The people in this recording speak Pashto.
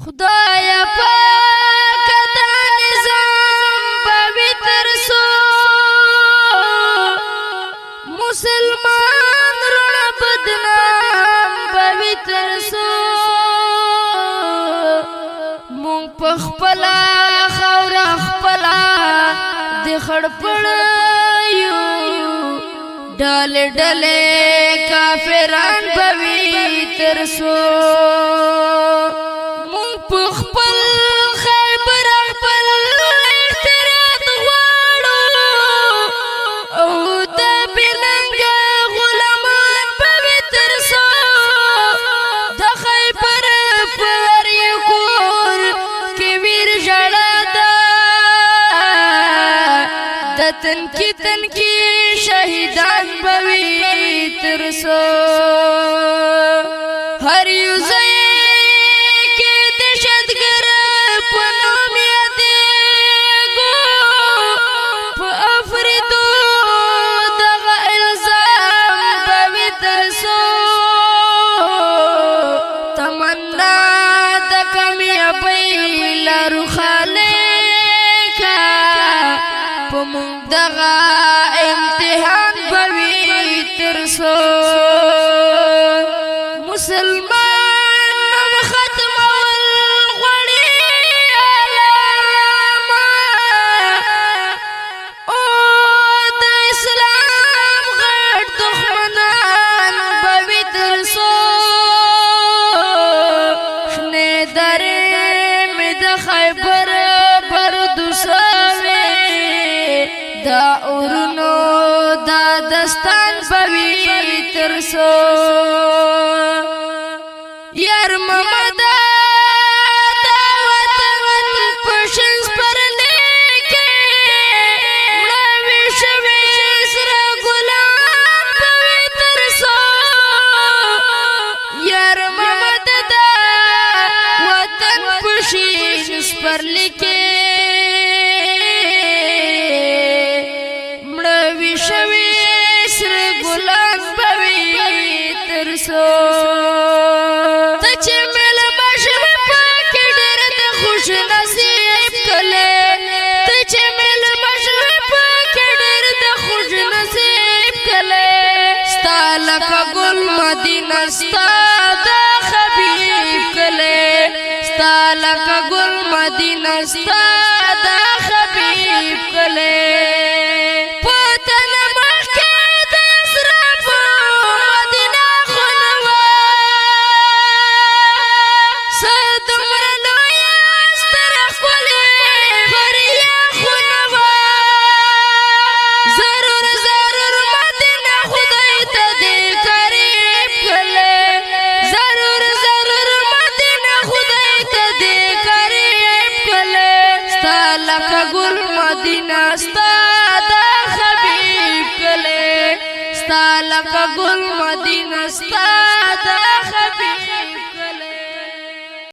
خدایا پاک دا نظام پویتر سو مسلمان رون بدنام پویتر سو مونږ پخپلا خاور خپلا د خړپړ یو ډلې ډلې کافران پویتر سو خپل خیبر خپل اختراط غواړو او د بلنګ غلامان پویتر سو د خیبر پر یکور کې ویر ژړا ده د تنکی شهیدان پویتر سو هر یو ځای دغا امتحان پویتر سو مسلمان ختم والغړی علامه او د اسلام غټ دښمنان پویتر سو شنه درې مې د خیبر پر دوسوي دا اورونو دا دستان پویتر سو یار محمد دا وطن پشن پر لیکے مړوي شوي سره ګلان پویتر سو یار محمد دا وطن پشن پر لیکے تچ مل مشم پاک ډېر د خوش نصیب کله تچ مل مشم پاک ډېر د خوش نصیب کله ستاله ګل مدینه ستاد حبیب کله ستاله ګل مدینه ستاد حبیب کله ګل مدینه ستاد حبیب کله ستاله ګل مدینه ستاد حبیب